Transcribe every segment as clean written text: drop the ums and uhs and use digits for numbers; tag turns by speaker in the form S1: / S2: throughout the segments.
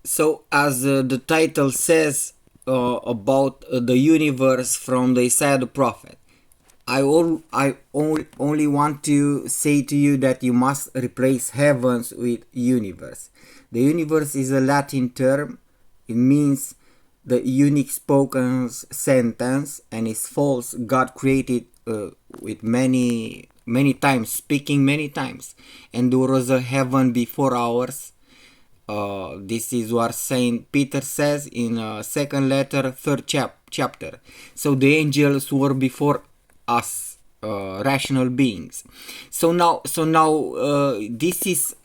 S1: So, as the title says about the universe from the Isaiah the prophet, I only want to say to you that you must replace heavens with universe. The universe is a Latin term. It means the unique spoken sentence, and is false. God created with many times, speaking many times, and there was a heaven before ours. This is what Saint Peter says in second letter, third chapter. So the angels were before us, rational beings. So now, this is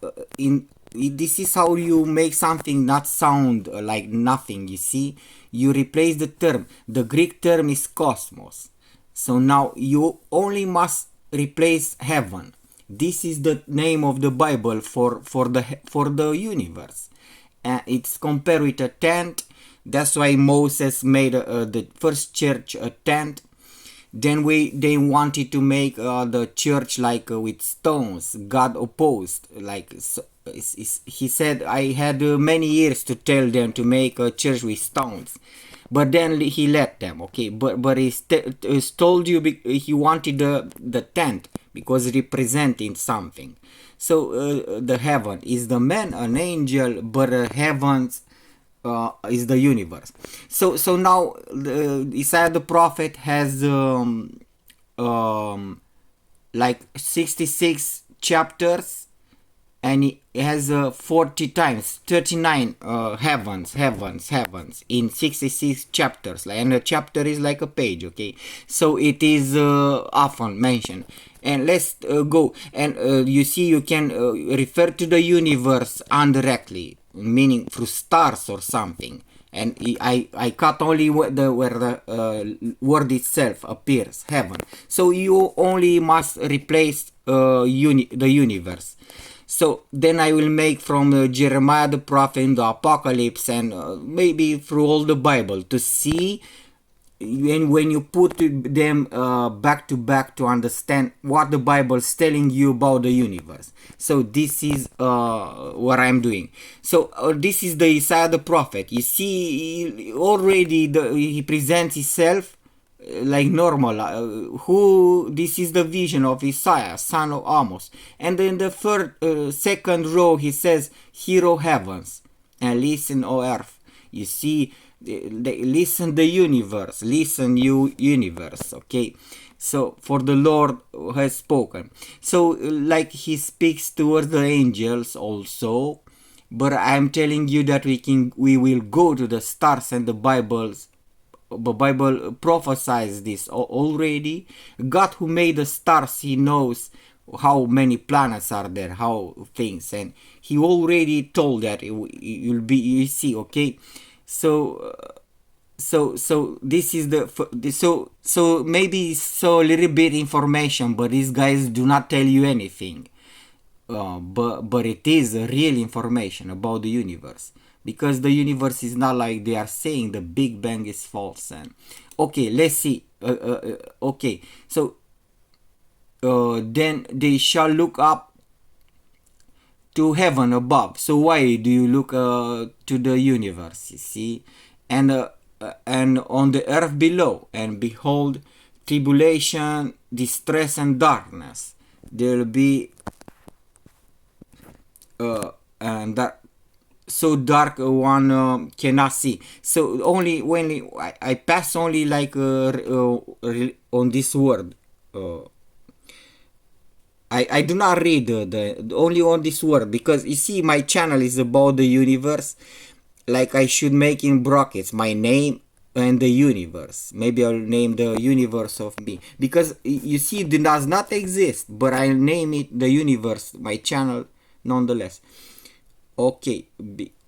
S1: how you make something not sound like nothing. You see, you replace the term. The Greek term is cosmos. So now you only must replace heaven. This is the name of the Bible for the universe. It's compared with a tent. That's why Moses made the first church a tent. Then they wanted to make the church like with stones. God opposed. He said, I had many years to tell them to make a church with stones, but then he let them. Okay, but he told you he wanted the tent because representing something. So the heaven is the man, an angel, but heavens is the universe. So now Isaiah the prophet has like 66 chapters, and it has 40 times 39 heavens in 66 chapters, and a chapter is like a page. Okay, so it is often mentioned. And let's go, and you see, you can refer to the universe indirectly, meaning through stars or something. And I cut only where the word itself appears, heaven. So you only must replace the universe. So then I will make from Jeremiah the prophet in the Apocalypse, and maybe through all the Bible, to see, and when you put them back to back, to understand what the Bible is telling you about the universe. So this is what I'm doing. So this is the Isaiah the prophet. You see, already he presents himself like normal. Who this is the vision of Isaiah, son of Amos. And then the second row he says, "Hear, O heavens, and listen, O earth." You see, listen the universe, listen you universe. Okay, so for the Lord has spoken. So like he speaks towards the angels also, but I'm telling you that we will go to the stars, and the Bible prophesies this already. God who made the stars, he knows how many planets are there, how things, and he already told that it will be, you see. Okay, so this is so maybe so a little bit information, but these guys do not tell you anything. But it is real information about the universe, because the universe is not like they are saying the Big Bang is false. And okay, let's see. Okay, so then they shall look up to heaven above. So why do you look to the universe? You see, and on the earth below, and behold, tribulation, distress, and darkness. There will be and that so dark one cannot see. So only when I pass only like on this word. I do not read the only on this word, because you see my channel is about the universe. Like I should make in brackets my name and the universe. Maybe I'll name the universe of me, because you see it does not exist, but I'll name it the universe, my channel, nonetheless. Okay,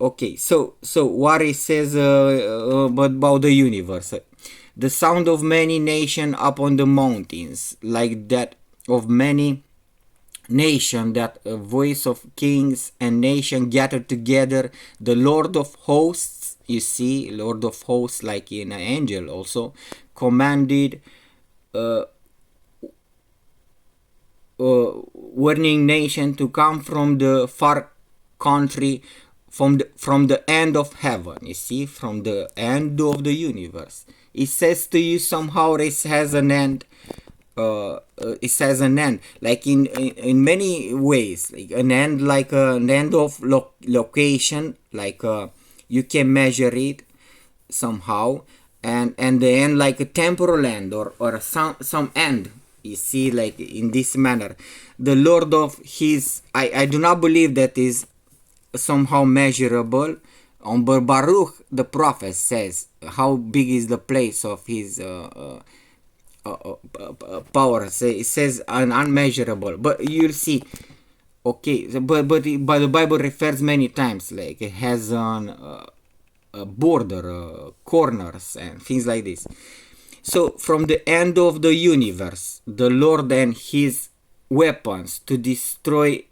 S1: okay. So what it says about the universe, the sound of many nations upon the mountains, like that of many nation, that a voice of kings and nation gathered together, the Lord of hosts. You see, Lord of hosts, like in an angel also, commanded warning nation to come from the far country, from the end of heaven, you see, from the end of the universe. It says to you somehow it has an end. It has an end, like in many ways, like an end, like an end of location, like you can measure it somehow, and the end like a temporal end, or some end, you see, like in this manner. The Lord of his, I do not believe that is somehow measurable. But Baruch the prophet says how big is the place of his power. It says unmeasurable, but you'll see. Okay, so, but the Bible refers many times, like it has on a border, corners, and things like this. So from the end of the universe, the Lord and his weapons to destroy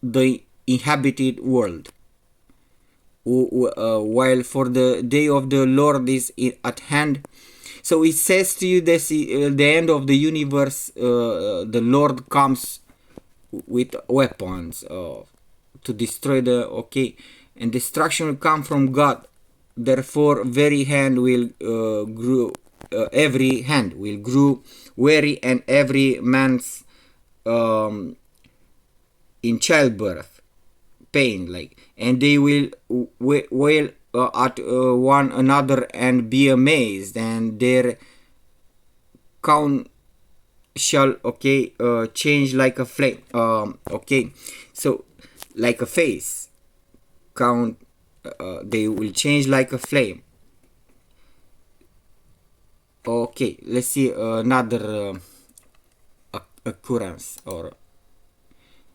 S1: the inhabited world, while for the day of the Lord is at hand. So it says to you that the end of the universe, the Lord comes with weapons to destroy the, okay, and destruction will come from God. Therefore very hand will grow, every hand will grow weary, and every man's in childbirth pain, like, and they will wail at one another and be amazed, and their count shall, okay, change like a flame, okay, so like a face count, they will change like a flame. Okay, let's see another occurrence. Or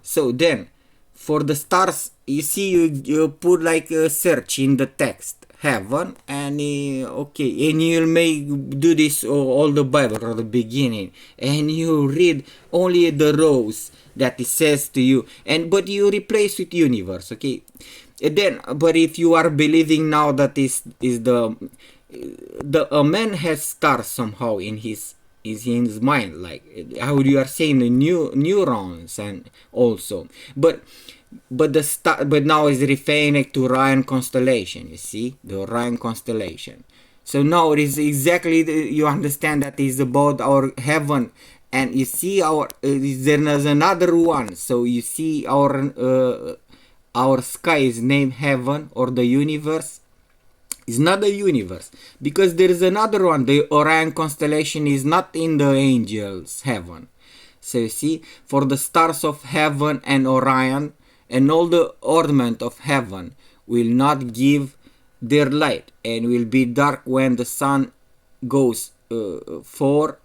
S1: so then for the stars, you see, you put like a search in the text heaven, and okay, and you may do this all the Bible from the beginning, and you read only the rows that it says to you, and but you replace with universe, okay. And then, but if you are believing now that is the a man has stars somehow in his mind, like how you are saying the neurons, and also, but the star, but now is referring to Orion constellation, you see, the Orion constellation. So now it is exactly you understand that is about our heaven, and you see our there's another one. So you see our sky is named heaven, or the universe. Is not the universe, because there is another one. The Orion constellation is not in the angels heaven. So you see, for the stars of heaven and Orion and all the ornament of heaven will not give their light, and will be dark when the sun goes forth,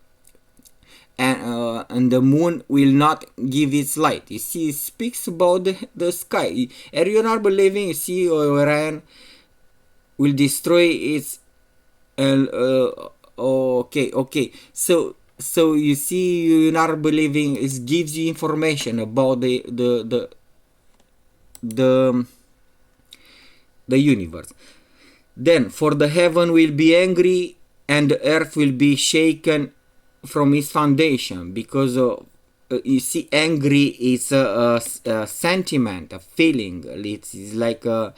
S1: and the moon will not give its light. You see, it speaks about the sky. Are you not believing? You see, Orion will destroy its okay, so you see, you're not believing. It gives you information about the universe. Then for the heaven will be angry, and the earth will be shaken from its foundation, because you see, angry is a sentiment, a feeling. It's like a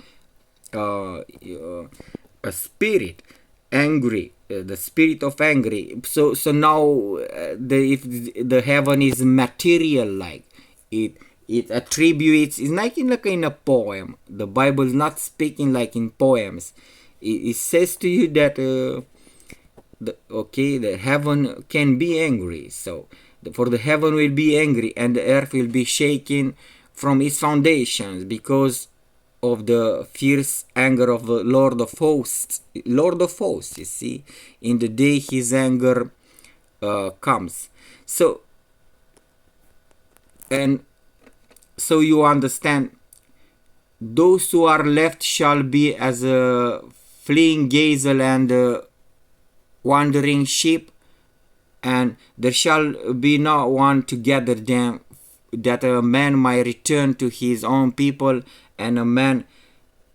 S1: spirit angry, the spirit of angry. So now if the heaven is material, like it attributes, it's like in a poem. The Bible is not speaking like in poems. It says to you that the heaven can be angry. So for the heaven will be angry, and the earth will be shaken from its foundations, because of the fierce anger of the Lord of hosts, you see, in the day his anger comes. So, and so you understand, those who are left shall be as a fleeing gazelle and a wandering sheep, and there shall be no one to gather them, that a man might return to his own people, and a man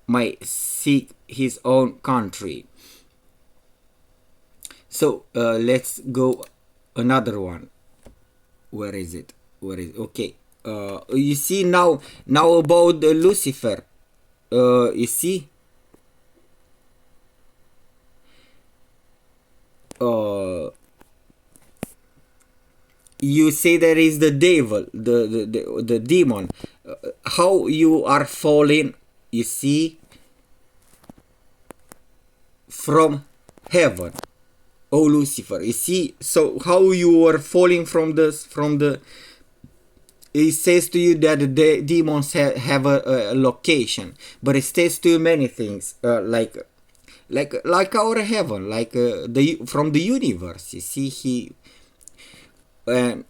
S1: might seek his own country. So let's go another one. Where is it? Okay. You see now about Lucifer. you see, uh, you say there is the devil, the demon. How you are falling, you see, from heaven, oh Lucifer. You see, so how you are falling from the. It says to you that the demons have a location, but it says to you many things, like our heaven, like the from the universe. You see, he and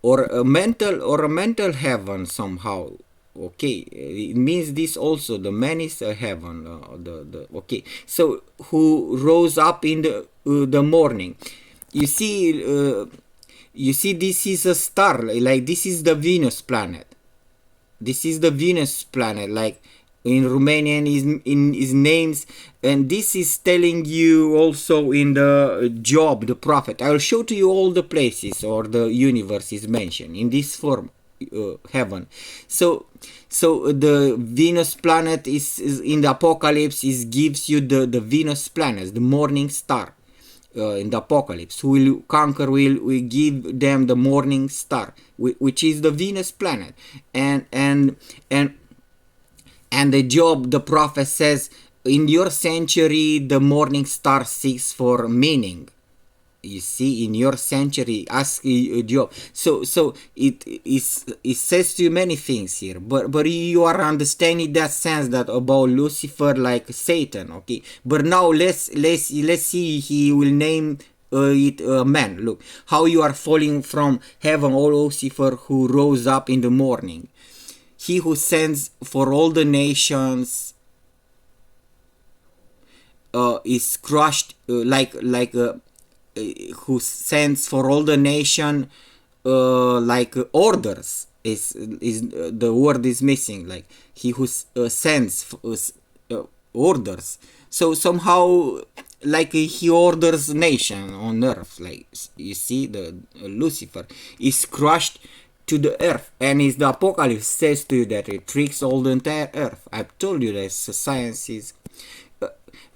S1: or a mental heaven somehow. Okay, it means this also. The man is a heaven. The okay. So who rose up in the morning? You see. You see, this is a star, like this is the Venus planet. This is the Venus planet, like in Romanian in his names, and this is telling you also in the Job, the prophet. I will show to you all the places or the universe is mentioned in this form, heaven. So the Venus planet is in the Apocalypse. Is gives you the Venus planet, the morning star. In the Apocalypse, who will conquer, will give them the morning star, which is the Venus planet, and the Job, the prophet says, in your century the morning star seeks for meaning. You see, in your century, ask Job. So it says to you many things here, but you are understanding that sense that about Lucifer, like Satan. Okay, but now let's see. He will name it man. Look how you are falling from heaven, O Lucifer, who rose up in the morning. He who sends for all the nations is crushed who sends for all the nation like orders is the word is missing, like he who sends orders. So somehow like he orders nation on earth, like you see the Lucifer is crushed to the earth, and is the Apocalypse says to you that it tricks all the entire earth. I've told you that science is.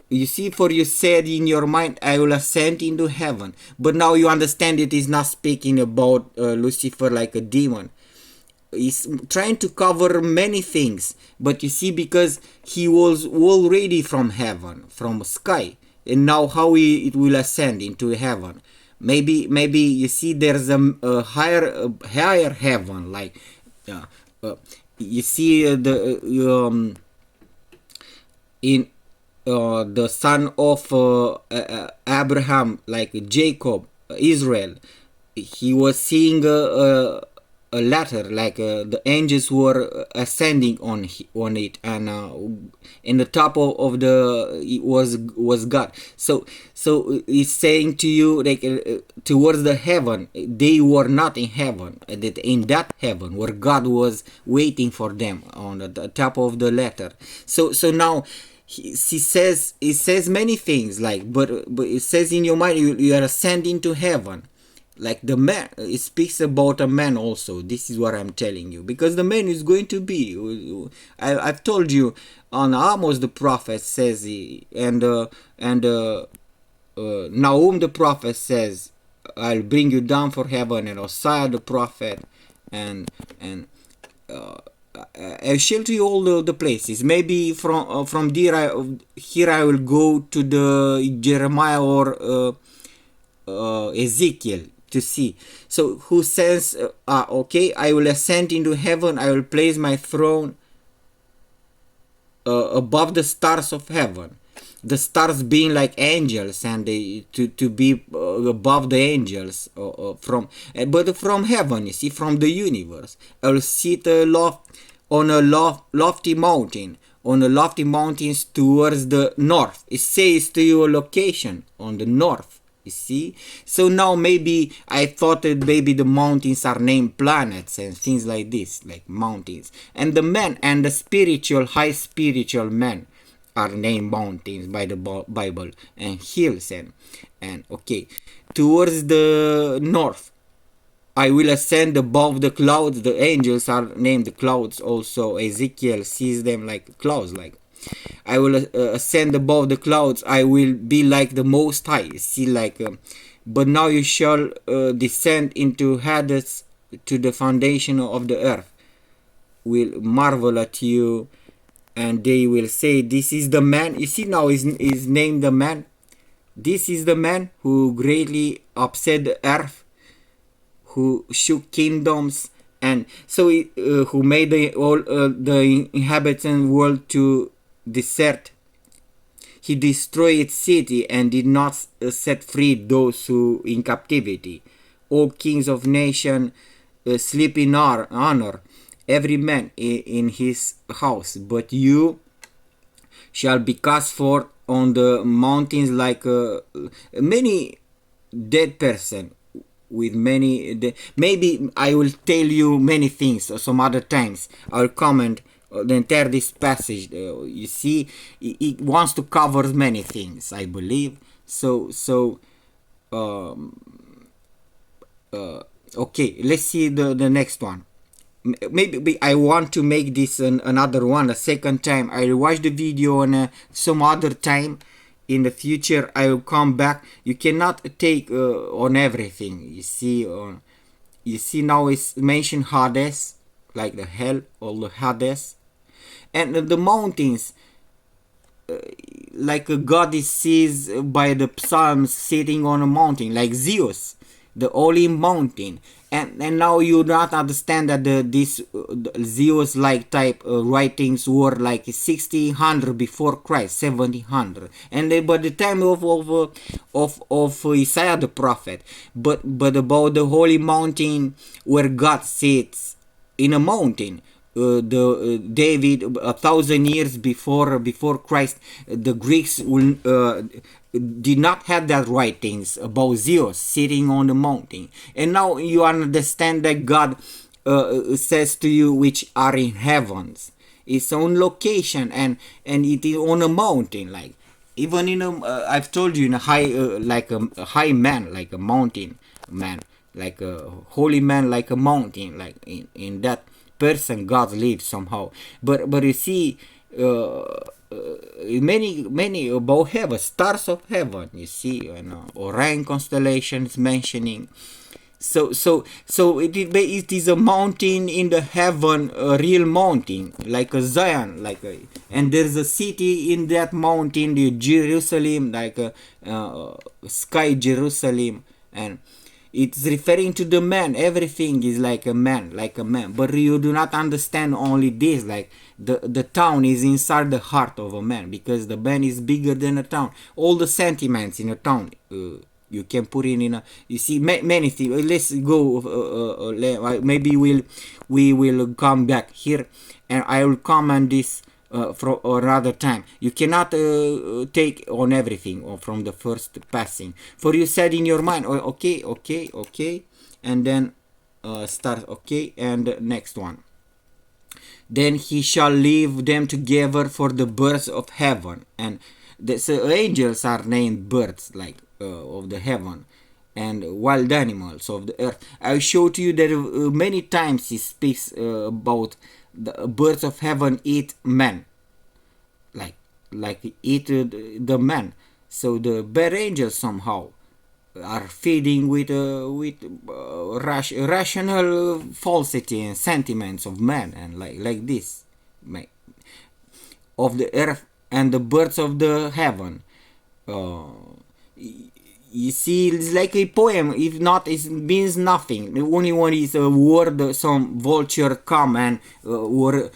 S1: You see, for you said in your mind, I will ascend into heaven. But now you understand it is not speaking about Lucifer like a demon. He's trying to cover many things. But you see, because he was already from heaven, from sky. And now how it will ascend into heaven. Maybe you see there's a higher heaven. Like, you see in the son of Abraham, like Jacob, Israel, he was seeing a ladder, like the angels were ascending on it, and in the top of the it was God. So he's saying to you, like towards the heaven, they were not in heaven, that in that heaven where God was waiting for them on the top of the ladder. So now. He says, it says many things, like but it says in your mind you are ascending to heaven, like the man. It speaks about a man also. This is what I'm telling you, because the man is going to be. I've told you on Amos the prophet says, and Nahum the prophet says, I'll bring you down from heaven, and Hosea the prophet, and I'll show to you all the places. Maybe from here I will go to the Jeremiah or Ezekiel to see. So who says, okay, I will ascend into heaven. I will place my throne above the stars of heaven. The stars being like angels, and to be above the angels but from heaven, you see, from the universe. I will sit on a lofty mountain, on the lofty mountains towards the north. It says to you a location on the north. You see, so now maybe I thought that maybe the mountains are named planets and things like this, like mountains, and the men and the spiritual, high spiritual men are named mountains by the Bible, and hills and okay, towards the north. I will ascend above the clouds. The angels are named the clouds also. Ezekiel sees them like clouds. Like, I will ascend above the clouds. I will be like the Most High. See, like, but now you shall descend into Hades, to the foundation of the earth. Will marvel at you, and they will say, "This is the man." You see, now is named the man. This is the man who greatly upset the earth, who shook kingdoms, and so who made the inhabitant world to desert. He destroyed its city and did not set free those who in captivity. All kings of nation sleep in honor, every man in his house. But you shall be cast forth on the mountains like many dead person, with many maybe I will tell you many things some other times. I will comment the entire this passage. You see, it wants to cover many things, I believe. Um, okay, let's see the next one. Maybe I want to make this another one a second time. I will watch the video on some other time. In the future I will come back. You cannot take on everything. You see now it's mentioned Hades, like the hell or the Hades, and the mountains, like a goddess sees by the psalms sitting on a mountain, like Zeus, the holy mountain. And now you not understand that this Zeus like type writings were like 1600 before Christ, 1700, and by the time of Isaiah the prophet. But about the holy mountain where God sits in a mountain. David 1,000 years before Christ, the Greeks did not have that writings about Zeus sitting on the mountain. And now you understand that God says to you which are in heavens, its own location, and it is on a mountain, like even in a I've told you, in a high like a high man, like a mountain man, like a holy man, like a mountain, like in that person God lives somehow. But you see, many above heaven, stars of heaven, you see, Orion constellations mentioning. So it is a mountain in the heaven, a real mountain, like a Zion, and there's a city in that mountain, the Jerusalem, like a sky Jerusalem, and it's referring to the man. Everything is like a man, but you do not understand only this, like the town is inside the heart of a man, because the man is bigger than a town. All the sentiments in a town, you can put in a, you see, many things. Let's go, maybe we will come back here and I will comment this for another time. You cannot take on everything or from the first passing. For you said in your mind, okay, and then start, okay, and next one. Then he shall leave them together for the birds of heaven, and the angels are named birds, like of the heaven, and wild animals of the earth. I show to you that many times he speaks about the birds of heaven eat men, like eat the man. So the bad angels somehow are feeding with rational falsity and sentiments of man, and like this, of the earth and the birds of the heaven. You see, it's like a poem. If not, it means nothing. The only one is a word. Some vulture come and were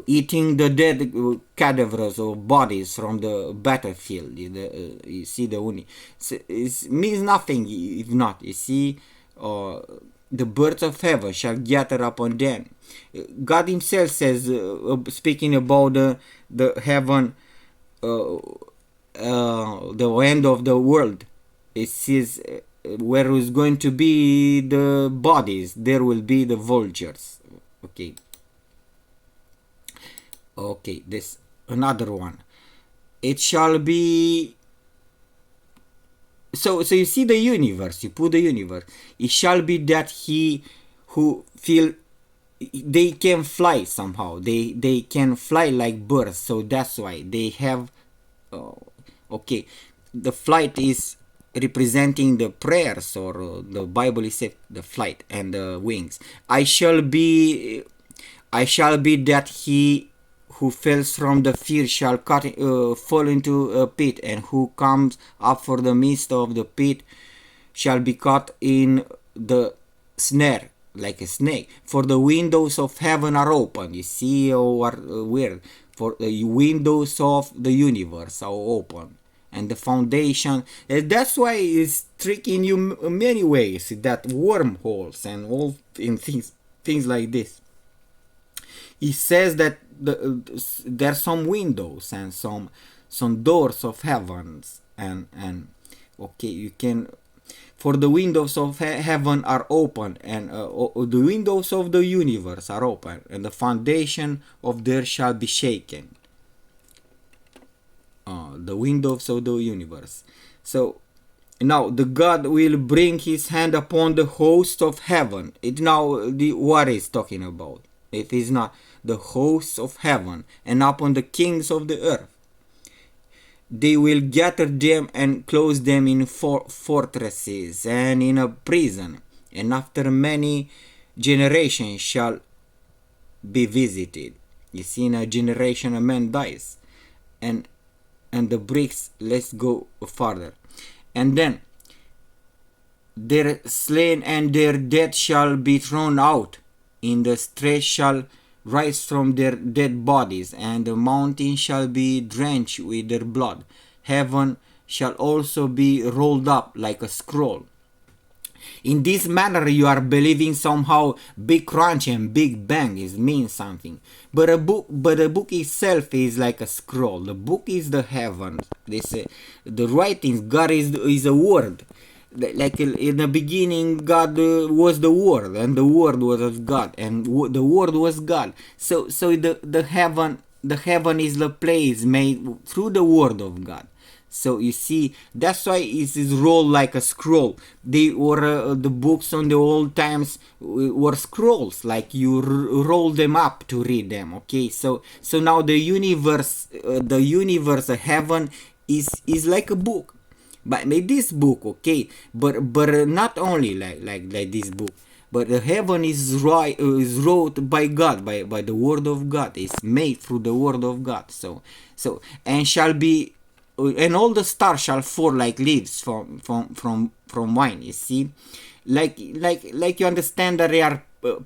S1: eating the dead cadavers or bodies from the battlefield. You see, the only it means nothing. If not, you see, the birds of heaven shall gather upon them. God Himself says, speaking about the heaven. The end of the world, it says, where is going to be the bodies, there will be the vultures. Okay, this another one. It shall be so you see the universe, you put the universe. It shall be that he who feel they can fly somehow, they can fly like birds, so that's why they have okay, the flight is representing the prayers, or the Bible is said the flight and the wings. I shall be that he who falls from the field shall fall into a pit, and who comes up for the midst of the pit shall be caught in the snare like a snake. For the windows of heaven are open. You see, or weird. For the windows of the universe are open, and the foundation. That's why it's tricking you in many ways. That wormholes and all in things like this. It says that there are some windows and some doors of heavens, and okay, you can. For the windows of heaven are open, and the windows of the universe are open, and the foundation of the earth shall be shaken. The windows of the universe. So now the God will bring his hand upon the host of heaven. It now what is talking about? It is not the hosts of heaven, and upon the kings of the earth. They will gather them and close them in fortresses and in a prison, and after many generations shall be visited. You see, in a generation a man dies, and the bricks. Let's go further, and then their slain and their dead shall be thrown out. In the street shall rise from their dead bodies, and the mountain shall be drenched with their blood. Heaven shall also be rolled up like a scroll. In this manner you are believing somehow Big Crunch and Big Bang means something. But the book itself is like a scroll. The book is the heavens. The writings, God is a word. Like in the beginning, God was the Word, and the Word was of God, and the Word was God. So the heaven is the place made through the Word of God. So you see, that's why it is rolled like a scroll. They were the books on the old times were scrolls, like you roll them up to read them. Okay, so now the universe, the heaven is like a book. But this book, okay, but not only like this book, but the heaven is wrote by God, by the word of God. It's made through the word of God. So and shall be, and all the stars shall fall like leaves from wine. You see, like you understand that they are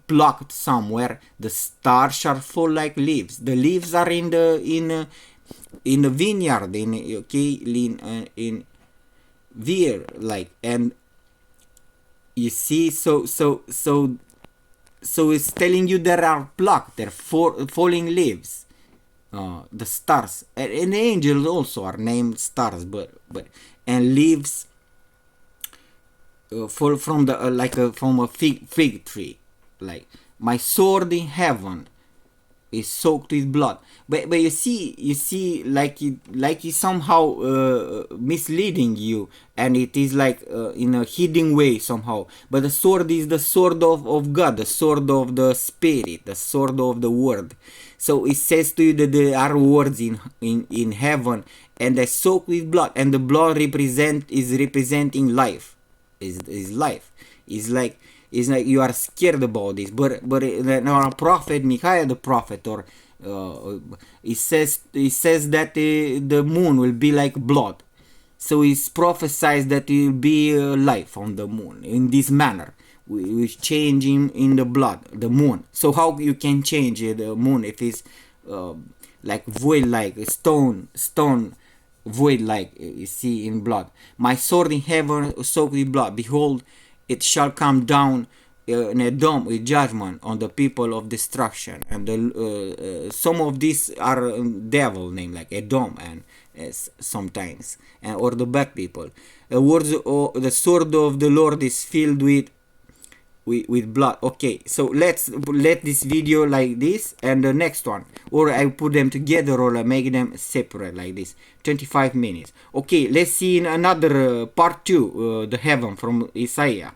S1: plucked somewhere. The stars shall fall like leaves. The leaves are in the vineyard. In Veer, like, and you see, so it's telling you there are plucked, there are falling leaves, the stars, and angels also are named stars, but and leaves fall from the from a fig tree. Like, my sword in heaven is soaked with blood, but you see like it somehow misleading you, and it is like in a hidden way somehow. But the sword is the sword of God, the sword of the Spirit, the sword of the Word. So it says to you that there are words in heaven, and they soak with blood, and the blood is representing life. Is life. It's like you are scared about this, but our prophet Michael the prophet, or it says that the moon will be like blood. So it's prophesied that it will be life on the moon in this manner. We change in the blood, the moon. So how you can change the moon if it's like void, like stone void, like you see in blood? My sword in heaven soaked with blood. Behold, it shall come down in a dome with judgment on the people of destruction. And some of these are devil named, like Edom, and sometimes, or the bad people. The sword of the Lord is filled with with blood. Okay, so let's let this video like this and the next one, or I put them together, or I make them separate like this. 25 minutes. Okay, let's see in another part 2, the heaven from Isaiah.